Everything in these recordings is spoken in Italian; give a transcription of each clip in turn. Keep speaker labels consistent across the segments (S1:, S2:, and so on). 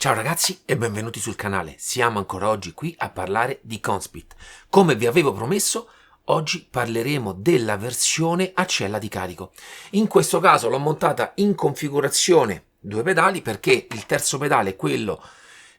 S1: Ciao ragazzi e benvenuti sul canale, siamo ancora oggi qui a parlare di Conspeed. Come vi avevo promesso, oggi parleremo della versione a cella di carico. In questo caso l'ho montata in configurazione due pedali perché il terzo pedale, quello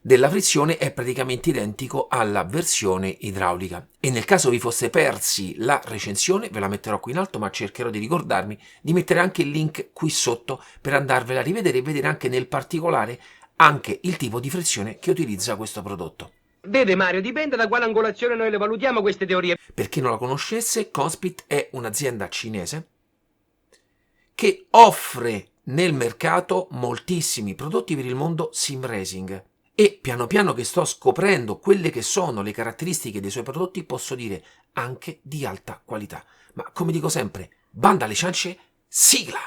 S1: della frizione, è praticamente identico alla versione idraulica. E nel caso vi foste persi la recensione, ve la metterò qui in alto, ma cercherò di ricordarmi di mettere anche il link qui sotto per andarvela a rivedere e vedere anche nel particolare anche il tipo di frizione che utilizza questo prodotto.
S2: Vede Mario, dipende da quale angolazione noi le valutiamo queste teorie.
S1: Per chi non la conoscesse, Conspeed è un'azienda cinese che offre nel mercato moltissimi prodotti per il mondo sim racing e piano piano che sto scoprendo quelle che sono le caratteristiche dei suoi prodotti posso dire anche di alta qualità. Ma come dico sempre, banda alle ciance, sigla!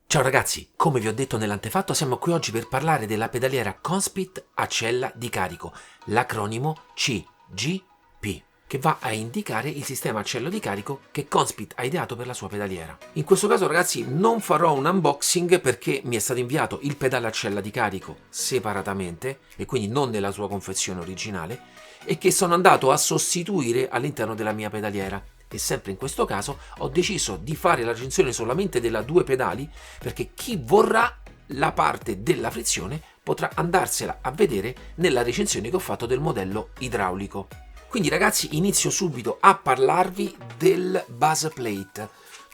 S1: Ciao ragazzi, come vi ho detto nell'antefatto siamo qui oggi per parlare della pedaliera Conspeed a cella di carico, l'acronimo CGP, che va a indicare il sistema a cella di carico che Conspeed ha ideato per la sua pedaliera. In questo caso ragazzi non farò un unboxing perché mi è stato inviato il pedale a cella di carico separatamente e quindi non nella sua confezione originale e che sono andato a sostituire all'interno della mia pedaliera. E sempre in questo caso ho deciso di fare la recensione solamente della due pedali perché chi vorrà la parte della frizione potrà andarsela a vedere nella recensione che ho fatto del modello idraulico. Quindi ragazzi inizio subito a parlarvi del base plate,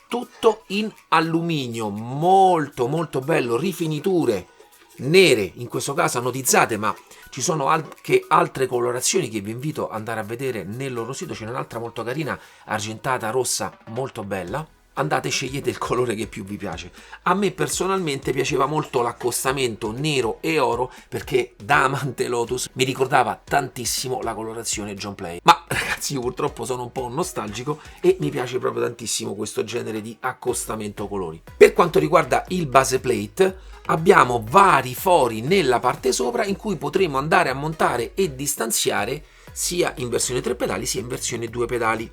S1: tutto in alluminio, molto bello, rifiniture nere, in questo caso anodizzate, ma ci sono anche altre colorazioni che vi invito ad andare a vedere nel loro sito. C'è un'altra molto carina, argentata, rossa, molto bella. Andate, scegliete il colore che più vi piace. A me personalmente piaceva molto l'accostamento nero e oro perché da amante Lotus mi ricordava tantissimo la colorazione John Play. Ma ragazzi io purtroppo sono un po' nostalgico e mi piace proprio tantissimo questo genere di accostamento colori. Per quanto riguarda il base plate abbiamo vari fori nella parte sopra in cui potremo andare a montare e distanziare sia in versione 3 pedali sia in versione 2 pedali.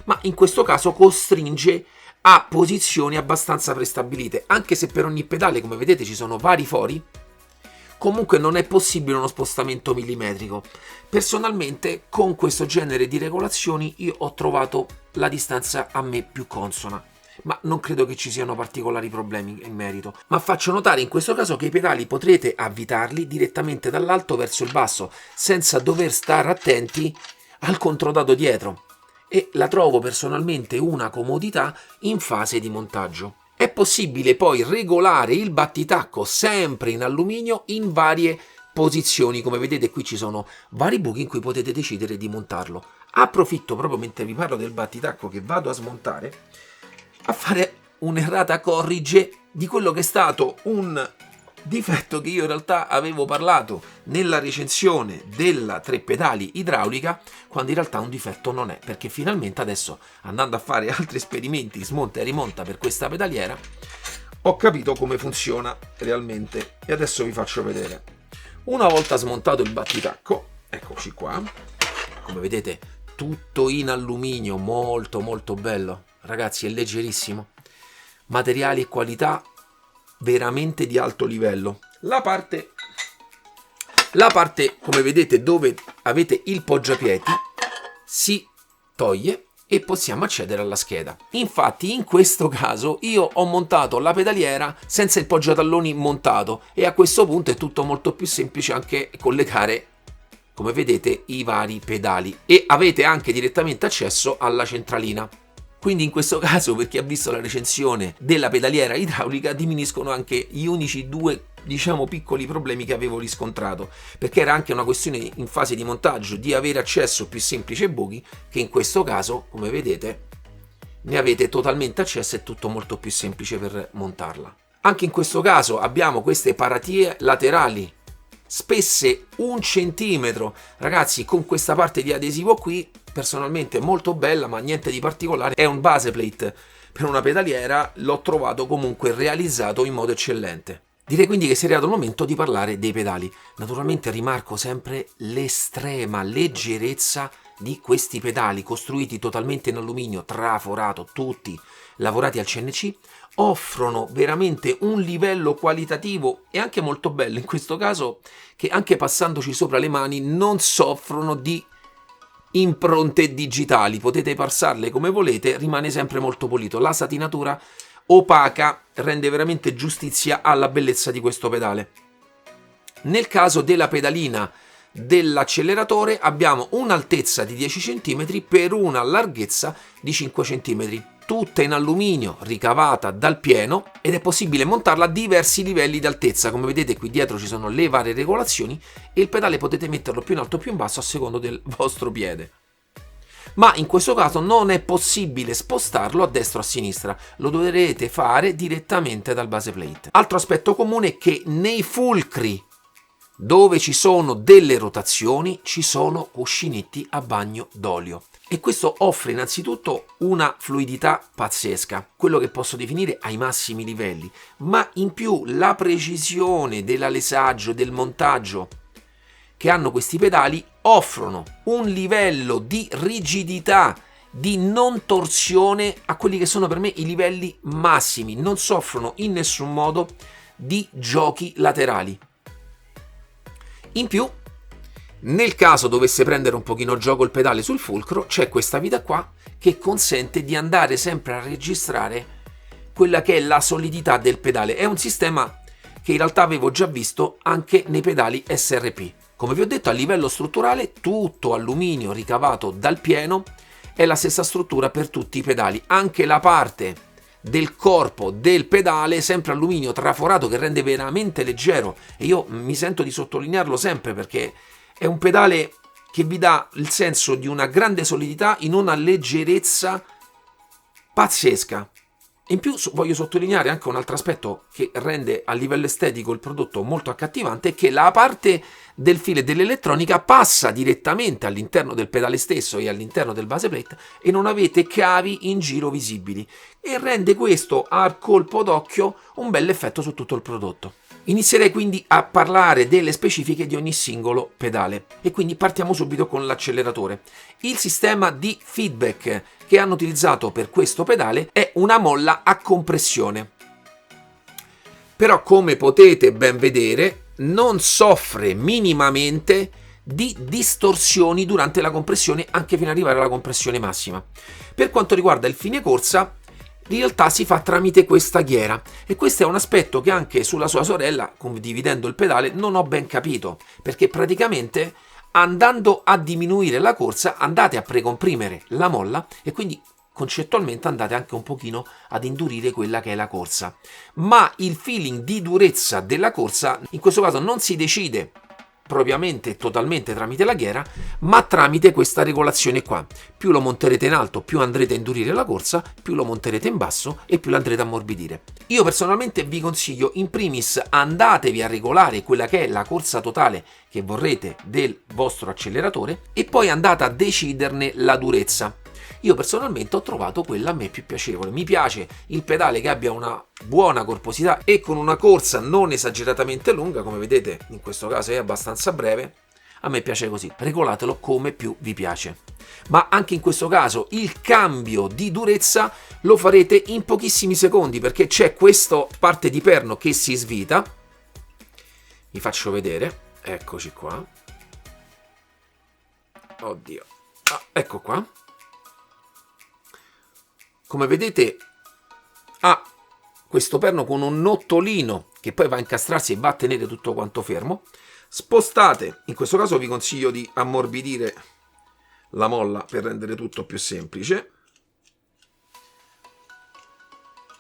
S1: Ma in questo caso costringe a posizioni abbastanza prestabilite, anche se per ogni pedale, come vedete, ci sono vari fori, comunque non è possibile uno spostamento millimetrico. Personalmente, con questo genere di regolazioni, io ho trovato la distanza a me più consona, ma non credo che ci siano particolari problemi in merito. Ma faccio notare in questo caso che i pedali potrete avvitarli direttamente dall'alto verso il basso, senza dover stare attenti al controdato dietro. E la trovo personalmente una comodità in fase di montaggio. È possibile poi regolare il battitacco sempre in alluminio in varie posizioni, come vedete qui ci sono vari buchi in cui potete decidere di montarlo. Approfitto proprio mentre vi parlo del battitacco che vado a smontare a fare un'errata corrige di quello che è stato un difetto che io in realtà avevo parlato nella recensione della 3 pedali idraulica, quando in realtà un difetto non è, perché finalmente adesso, andando a fare altri esperimenti smonta e rimonta per questa pedaliera, ho capito come funziona realmente e adesso vi faccio vedere. Una volta smontato il battitacco, eccoci qua, come vedete tutto in alluminio, molto bello, ragazzi, è leggerissimo, materiali e qualità veramente di alto livello. La parte come vedete dove avete il poggiapiedi si toglie e possiamo accedere alla scheda. Infatti in questo caso io ho montato la pedaliera senza il poggiatalloni montato e a questo punto è tutto molto più semplice anche collegare, come vedete, i vari pedali e avete anche direttamente accesso alla centralina. Quindi in questo caso, per chi ha visto la recensione della pedaliera idraulica, diminuiscono anche gli unici due, diciamo, piccoli problemi che avevo riscontrato, perché era anche una questione in fase di montaggio di avere accesso più semplice ai buchi, che in questo caso, come vedete, ne avete totalmente accesso, è tutto molto più semplice per montarla. Anche in questo caso abbiamo queste paratie laterali spesse 1 centimetro, ragazzi, con questa parte di adesivo qui, personalmente molto bella, ma niente di particolare. È un base plate per una pedaliera, l'ho trovato comunque realizzato in modo eccellente. Direi quindi che sia arrivato il momento di parlare dei pedali. Naturalmente rimarco sempre l'estrema leggerezza di questi pedali, costruiti totalmente in alluminio, traforato, tutti lavorati al CNC, offrono veramente un livello qualitativo e anche molto bello in questo caso, che anche passandoci sopra le mani non soffrono di impronte digitali, potete passarle come volete, rimane sempre molto pulito. La satinatura opaca rende veramente giustizia alla bellezza di questo pedale. Nel caso della pedalina dell'acceleratore abbiamo un'altezza di 10 cm per una larghezza di 5 cm, tutta in alluminio, ricavata dal pieno, ed è possibile montarla a diversi livelli di altezza. Come vedete qui dietro ci sono le varie regolazioni e il pedale potete metterlo più in alto o più in basso a secondo del vostro piede. Ma in questo caso non è possibile spostarlo a destra o a sinistra, lo dovrete fare direttamente dal base plate. Altro aspetto comune è che nei fulcri dove ci sono delle rotazioni ci sono cuscinetti a bagno d'olio e questo offre innanzitutto una fluidità pazzesca, quello che posso definire ai massimi livelli, ma in più la precisione dell'alesaggio, del montaggio che hanno questi pedali offrono un livello di rigidità, di non torsione a quelli che sono per me i livelli massimi, non soffrono in nessun modo di giochi laterali. In più, nel caso dovesse prendere un pochino gioco il pedale sul fulcro, c'è questa vita qua che consente di andare sempre a registrare quella che è la solidità del pedale. È un sistema che in realtà avevo già visto anche nei pedali SRP. Come vi ho detto, a livello strutturale tutto alluminio ricavato dal pieno, è la stessa struttura per tutti i pedali, anche la parte del corpo del pedale sempre alluminio traforato che rende veramente leggero, e io mi sento di sottolinearlo sempre perché è un pedale che vi dà il senso di una grande solidità in una leggerezza pazzesca. In più voglio sottolineare anche un altro aspetto che rende a livello estetico il prodotto molto accattivante, è che la parte del filo e dell'elettronica passa direttamente all'interno del pedale stesso e all'interno del base plate e non avete cavi in giro visibili, e rende questo a colpo d'occhio un bel effetto su tutto il prodotto. Inizierei quindi a parlare delle specifiche di ogni singolo pedale e quindi partiamo subito con l'acceleratore. Il sistema di feedback che hanno utilizzato per questo pedale è una molla a compressione. Però, come potete ben vedere, non soffre minimamente di distorsioni durante la compressione, anche fino ad arrivare alla compressione massima. Per quanto riguarda il fine corsa, in realtà si fa tramite questa ghiera, e questo è un aspetto che anche sulla sua sorella, condividendo il pedale, non ho ben capito, perché praticamente andando a diminuire la corsa andate a precomprimere la molla e quindi concettualmente andate anche un pochino ad indurire quella che è la corsa, ma il feeling di durezza della corsa in questo caso non si decide propriamente e totalmente tramite la ghiera, ma tramite questa regolazione qua. Più lo monterete in alto, più andrete a indurire la corsa, più lo monterete in basso e più l'andrete a ammorbidire. Io personalmente vi consiglio, in primis, andatevi a regolare quella che è la corsa totale che vorrete del vostro acceleratore e poi andate a deciderne la durezza. Io personalmente ho trovato quella a me più piacevole. Mi piace il pedale che abbia una buona corposità e con una corsa non esageratamente lunga, come vedete in questo caso è abbastanza breve. A me piace così, regolatelo come più vi piace. Ma anche in questo caso il cambio di durezza lo farete in pochissimi secondi, perché c'è questa parte di perno che si svita. Vi faccio vedere, eccoci qua. Oddio, ecco qua. come vedete ha questo perno con un nottolino che poi va a incastrarsi e va a tenere tutto quanto fermo. Spostate, in questo caso vi consiglio di ammorbidire la molla per rendere tutto più semplice.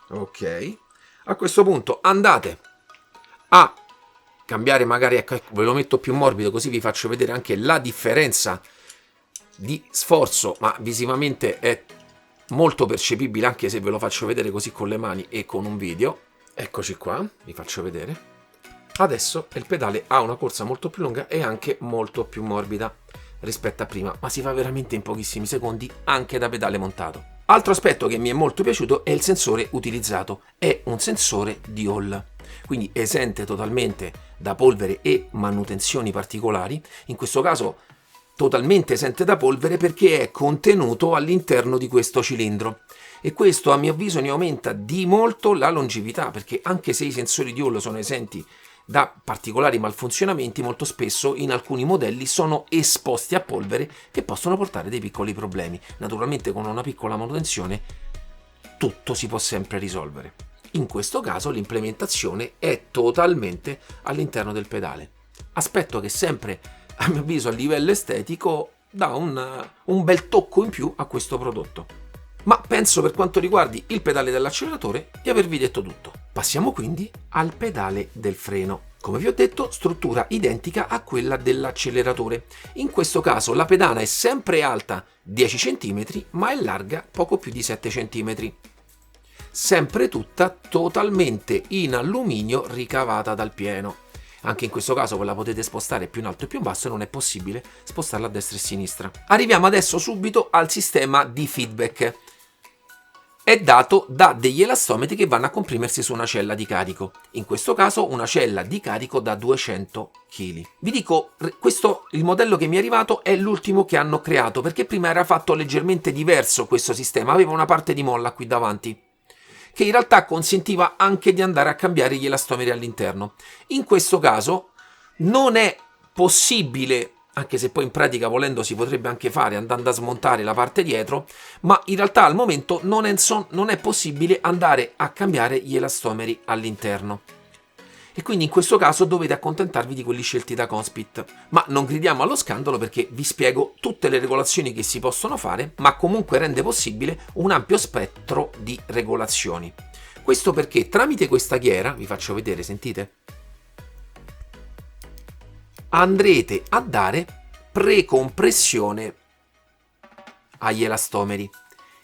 S1: Ok, a questo punto andate a cambiare, magari, ecco, ve lo metto più morbido così vi faccio vedere anche la differenza di sforzo, ma visivamente è molto percepibile anche se ve lo faccio vedere così con le mani e con un video. Eccoci qua, vi faccio vedere. Adesso il pedale ha una corsa molto più lunga e anche molto più morbida rispetto a prima, ma si fa veramente in pochissimi secondi anche da pedale montato. Altro aspetto che mi è molto piaciuto è il sensore utilizzato. È un sensore di Hall, quindi esente totalmente da polvere e manutenzioni particolari. In questo caso totalmente esente da polvere perché è contenuto all'interno di questo cilindro, e questo a mio avviso ne aumenta di molto la longevità, perché anche se i sensori di Hall sono esenti da particolari malfunzionamenti, molto spesso in alcuni modelli sono esposti a polvere che possono portare dei piccoli problemi. Naturalmente con una piccola manutenzione tutto si può sempre risolvere. In questo caso l'implementazione è totalmente all'interno del pedale, aspetto che sempre a mio avviso a livello estetico dà un bel tocco in più a questo prodotto. Ma penso, per quanto riguardi il pedale dell'acceleratore, di avervi detto tutto. Passiamo quindi al pedale del freno. Come vi ho detto, struttura identica a quella dell'acceleratore. In questo caso la pedana è sempre alta 10 cm, ma è larga poco più di 7 cm. Sempre tutta totalmente in alluminio ricavata dal pieno. Anche in questo caso ve la potete spostare più in alto e più in basso e non è possibile spostarla a destra e a sinistra. Arriviamo adesso subito al sistema di feedback. È dato da degli elastometri che vanno a comprimersi su una cella di carico. In questo caso una cella di carico da 200 kg. Vi dico, il modello che mi è arrivato è l'ultimo che hanno creato, perché prima era fatto leggermente diverso questo sistema, aveva una parte di molla qui davanti, che in realtà consentiva anche di andare a cambiare gli elastomeri all'interno. In questo caso non è possibile, anche se poi in pratica volendo si potrebbe anche fare andando a smontare la parte dietro, ma in realtà al momento non è possibile andare a cambiare gli elastomeri all'interno. E quindi in questo caso dovete accontentarvi di quelli scelti da Conspit. Ma non gridiamo allo scandalo, perché vi spiego tutte le regolazioni che si possono fare, ma comunque rende possibile un ampio spettro di regolazioni. Questo perché tramite questa ghiera, vi faccio vedere, sentite? Andrete a dare precompressione agli elastomeri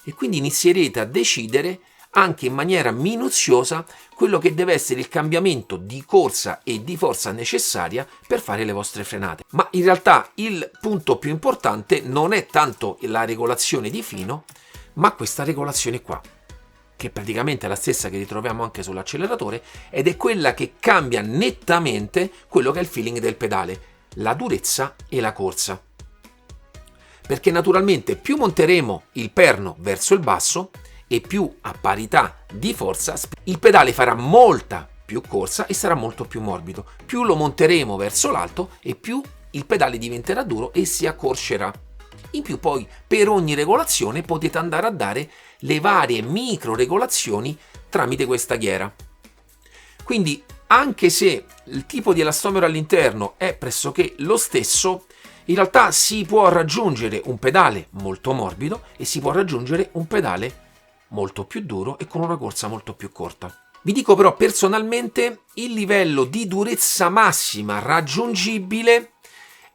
S1: e quindi inizierete a decidere anche in maniera minuziosa quello che deve essere il cambiamento di corsa e di forza necessaria per fare le vostre frenate. Ma in realtà il punto più importante non è tanto la regolazione di fino, ma questa regolazione qua, che praticamente è la stessa che ritroviamo anche sull'acceleratore, ed è quella che cambia nettamente quello che è il feeling del pedale, la durezza e la corsa. Perché naturalmente più monteremo il perno verso il basso e più a parità di forza il pedale farà molta più corsa e sarà molto più morbido. Più lo monteremo verso l'alto e più il pedale diventerà duro e si accorcerà. In più poi per ogni regolazione potete andare a dare le varie micro regolazioni tramite questa ghiera. Quindi anche se il tipo di elastomero all'interno è pressoché lo stesso, in realtà si può raggiungere un pedale molto morbido e si può raggiungere un pedale molto più duro e con una corsa molto più corta. Vi dico però personalmente il livello di durezza massima raggiungibile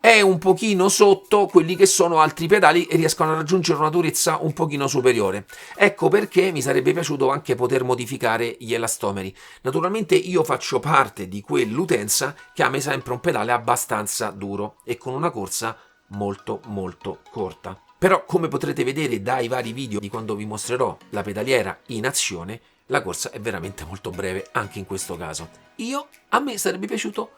S1: è un pochino sotto quelli che sono altri pedali e riescono a raggiungere una durezza un pochino superiore. Ecco perché mi sarebbe piaciuto anche poter modificare gli elastomeri. Naturalmente io faccio parte di quell'utenza che ama sempre un pedale abbastanza duro e con una corsa molto molto corta. Però come potrete vedere dai vari video di quando vi mostrerò la pedaliera in azione, la corsa è veramente molto breve anche in questo caso. A me sarebbe piaciuto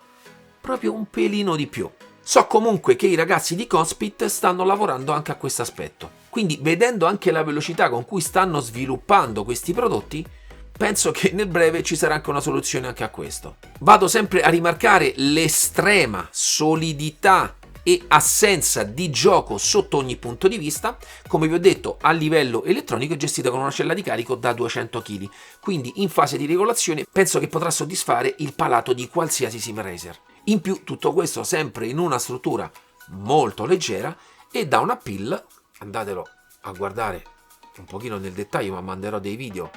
S1: proprio un pelino di più. So comunque che i ragazzi di Conspit stanno lavorando anche a questo aspetto, quindi vedendo anche la velocità con cui stanno sviluppando questi prodotti, penso che nel breve ci sarà anche una soluzione anche a questo. Vado sempre a rimarcare l'estrema solidità e assenza di gioco sotto ogni punto di vista. Come vi ho detto, a livello elettronico è gestita con una cella di carico da 200 kg, quindi in fase di regolazione penso che potrà soddisfare il palato di qualsiasi sim racer. In più tutto questo sempre in una struttura molto leggera e da un appeal, andatelo a guardare un pochino nel dettaglio, ma manderò dei video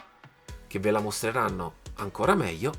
S1: che ve la mostreranno ancora meglio,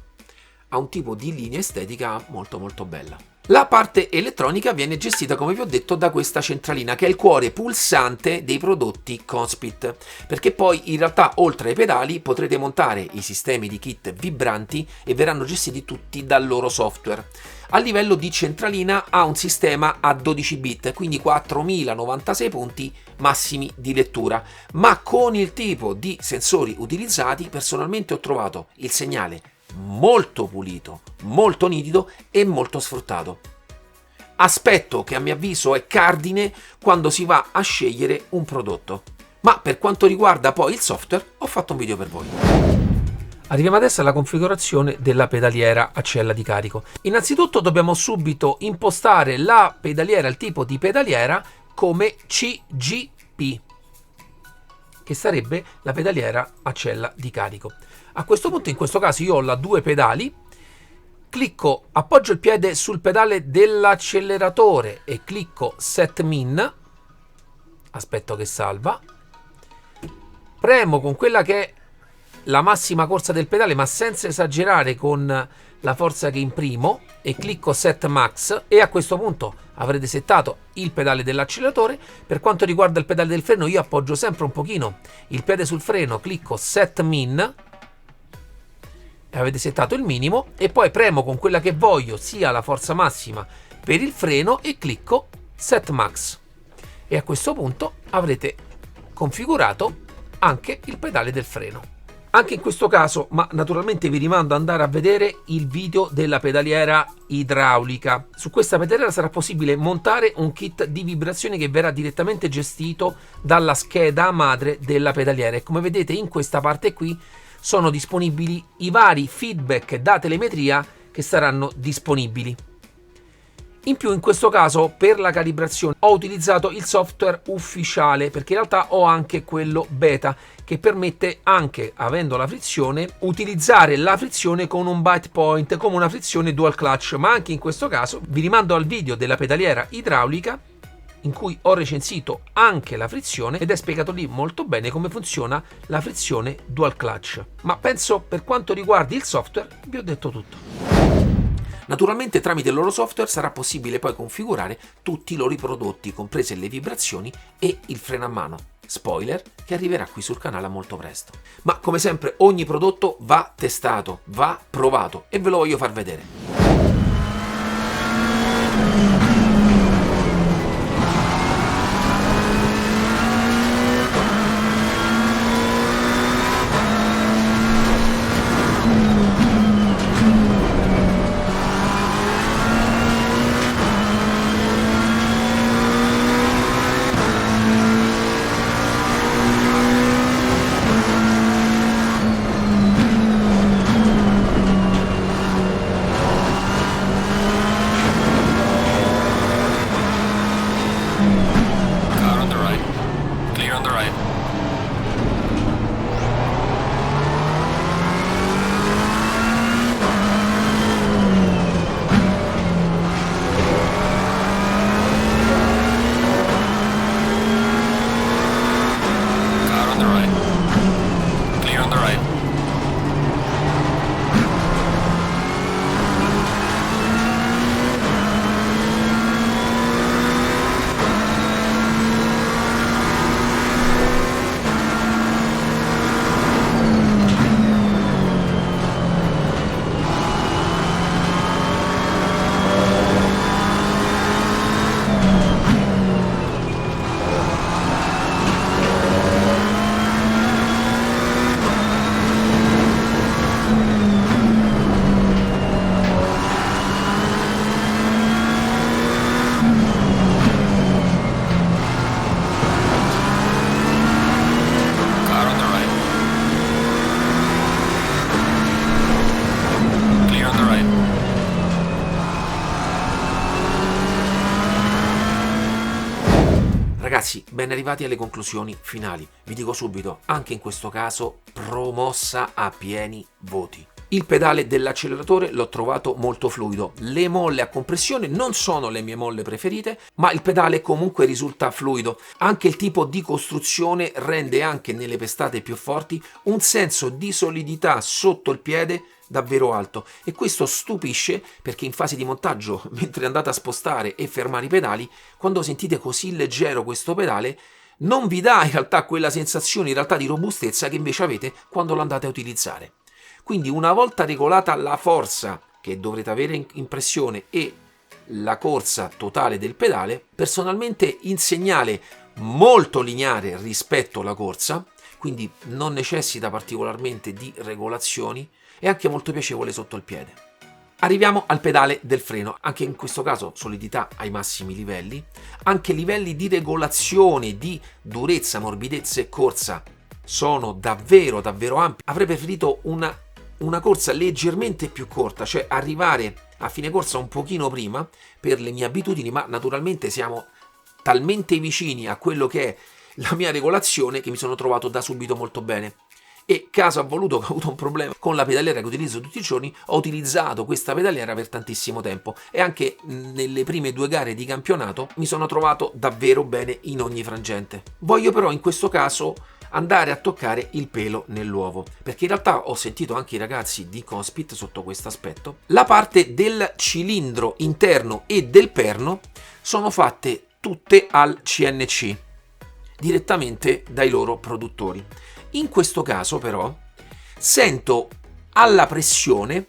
S1: ha un tipo di linea estetica molto molto bella. La parte elettronica viene gestita, come vi ho detto, da questa centralina che è il cuore pulsante dei prodotti Conspit, perché poi in realtà oltre ai pedali potrete montare i sistemi di kit vibranti e verranno gestiti tutti dal loro software. A livello di centralina ha un sistema a 12 bit, quindi 4096 punti massimi di lettura, ma con il tipo di sensori utilizzati personalmente ho trovato il segnale molto pulito, molto nitido e molto sfruttato. Aspetto che a mio avviso è cardine quando si va a scegliere un prodotto. Ma per quanto riguarda poi il software, ho fatto un video per voi. Arriviamo adesso alla configurazione della pedaliera a cella di carico. Innanzitutto dobbiamo subito impostare la pedaliera, il tipo di pedaliera, come CGP, che sarebbe la pedaliera a cella di carico. A questo punto, in questo caso, io ho la 2 pedali, clicco, appoggio il piede sul pedale dell'acceleratore e clicco Set Min, aspetto che salva, premo con quella che è la massima corsa del pedale, ma senza esagerare con la forza che imprimo, e clicco Set Max, e a questo punto avrete settato il pedale dell'acceleratore. Per quanto riguarda il pedale del freno, io appoggio sempre un pochino il piede sul freno, clicco Set Min, e avete settato il minimo, e poi premo con quella che voglio sia la forza massima per il freno e clicco Set Max, e a questo punto avrete configurato anche il pedale del freno. Anche in questo caso, ma naturalmente vi rimando ad andare a vedere il video della pedaliera idraulica. Su questa pedaliera sarà possibile montare un kit di vibrazioni che verrà direttamente gestito dalla scheda madre della pedaliera, e come vedete in questa parte qui sono disponibili i vari feedback da telemetria che saranno disponibili. In più, in questo caso, per la calibrazione ho utilizzato il software ufficiale, perché in realtà ho anche quello beta che permette, anche avendo la frizione, utilizzare la frizione con un bite point, come una frizione dual clutch. Ma anche in questo caso vi rimando al video della pedaliera idraulica in cui ho recensito anche la frizione ed è spiegato lì molto bene come funziona la frizione dual clutch. Ma penso, per quanto riguarda il software, vi ho detto tutto. Naturalmente tramite il loro software sarà possibile poi configurare tutti i loro prodotti, comprese le vibrazioni e il freno a mano. Spoiler che arriverà qui sul canale molto presto. Ma come sempre ogni prodotto va testato, va provato, e ve lo voglio far vedere. Ragazzi, ben arrivati alle conclusioni finali. Vi dico subito, anche in questo caso promossa a pieni voti. Il pedale dell'acceleratore l'ho trovato molto fluido, le molle a compressione non sono le mie molle preferite, ma il pedale comunque risulta fluido. Anche il tipo di costruzione rende anche nelle pestate più forti un senso di solidità sotto il piede davvero alto, e questo stupisce perché in fase di montaggio, mentre andate a spostare e fermare i pedali, quando sentite così leggero questo pedale non vi dà in realtà quella sensazione di robustezza che invece avete quando lo andate a utilizzare. Quindi una volta regolata la forza che dovrete avere in pressione e la corsa totale del pedale, personalmente in segnale molto lineare rispetto alla corsa, quindi non necessita particolarmente di regolazioni, è anche molto piacevole sotto il piede. Arriviamo al pedale del freno, anche in questo caso solidità ai massimi livelli, anche livelli di regolazione di durezza, morbidezza e corsa sono davvero ampi. Avrei preferito una corsa leggermente più corta, cioè arrivare a fine corsa un pochino prima per le mie abitudini, ma naturalmente siamo talmente vicini a quello che è la mia regolazione che mi sono trovato da subito molto bene. E caso ha voluto che ho avuto un problema con la pedaliera che utilizzo tutti i giorni, ho utilizzato questa pedaliera per tantissimo tempo e anche nelle prime 2 gare di campionato mi sono trovato davvero bene in ogni frangente. Voglio però in questo caso andare a toccare il pelo nell'uovo, perché in realtà ho sentito anche i ragazzi di Conspit sotto questo aspetto. La parte del cilindro interno e del perno sono fatte tutte al CNC, direttamente dai loro produttori. In questo caso però sento alla pressione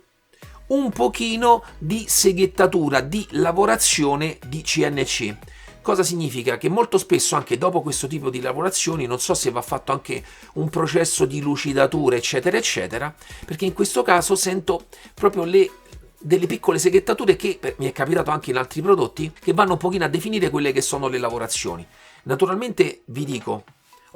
S1: un pochino di seghettatura, di lavorazione di CNC. Cosa significa? Che molto spesso anche dopo questo tipo di lavorazioni, non so se va fatto anche un processo di lucidatura eccetera eccetera, perché in questo caso sento proprio delle piccole seghettature che mi è capitato anche in altri prodotti, che vanno un pochino a definire quelle che sono le lavorazioni. Naturalmente vi dico,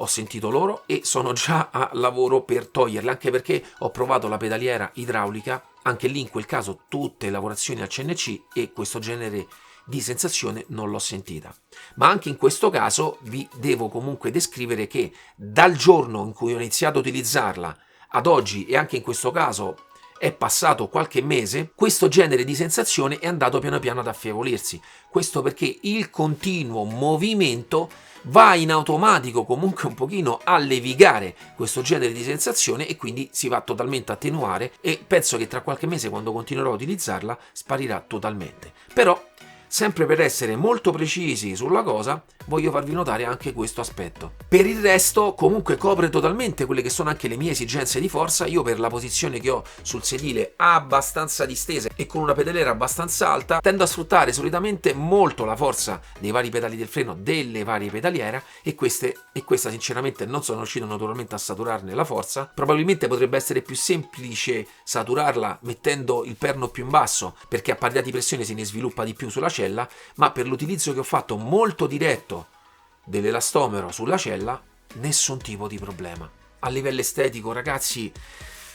S1: ho sentito loro e sono già a lavoro per toglierle, anche perché ho provato la pedaliera idraulica, anche lì in quel caso tutte lavorazioni al CNC e questo genere di sensazione non l'ho sentita. Ma anche in questo caso vi devo comunque descrivere che dal giorno in cui ho iniziato a utilizzarla ad oggi, e anche in questo caso è passato qualche mese, questo genere di sensazione è andato piano piano ad affievolirsi. Questo perché il continuo movimento va in automatico comunque un pochino a levigare questo genere di sensazione e quindi si va totalmente a attenuare, e penso che tra qualche mese, quando continuerò a utilizzarla, sparirà totalmente. Però, sempre per essere molto precisi sulla cosa, voglio farvi notare anche questo aspetto. Per il resto comunque copre totalmente quelle che sono anche le mie esigenze di forza. Io, per la posizione che ho sul sedile abbastanza distesa e con una pedaliera abbastanza alta, tendo a sfruttare solitamente molto la forza dei vari pedali del freno delle varie pedaliere, e questa sinceramente non sono riuscito naturalmente a saturarne la forza. Probabilmente potrebbe essere più semplice saturarla mettendo il perno più in basso, perché a parità di pressione se ne sviluppa di più sulla cella, ma per l'utilizzo che ho fatto molto diretto dell'elastomero sulla cella, nessun tipo di problema. A livello estetico, ragazzi,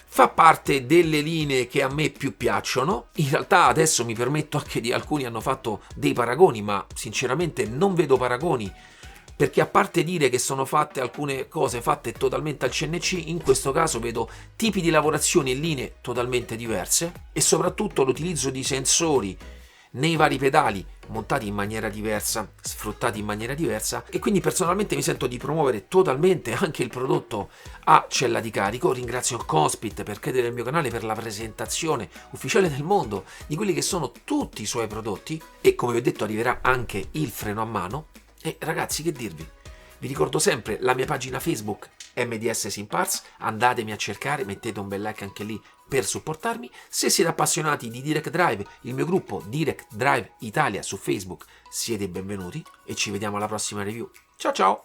S1: fa parte delle linee che a me più piacciono. In realtà adesso mi permetto anche di, alcuni hanno fatto dei paragoni, ma sinceramente non vedo paragoni, perché a parte dire che sono fatte alcune cose fatte totalmente al CNC, in questo caso vedo tipi di lavorazioni e linee totalmente diverse, e soprattutto l'utilizzo di sensori nei vari pedali montati in maniera diversa, sfruttati in maniera diversa, e quindi personalmente mi sento di promuovere totalmente anche il prodotto a cella di carico. Ringrazio Conspit per credere nel mio canale, per la presentazione ufficiale del mondo di quelli che sono tutti i suoi prodotti, e come vi ho detto arriverà anche il freno a mano. E ragazzi, che dirvi? Vi ricordo sempre la mia pagina Facebook MDS Simparts, andatemi a cercare, mettete un bel like anche lì per supportarmi. Se siete appassionati di Direct Drive, il mio gruppo Direct Drive Italia su Facebook, siete benvenuti, e ci vediamo alla prossima review. Ciao ciao!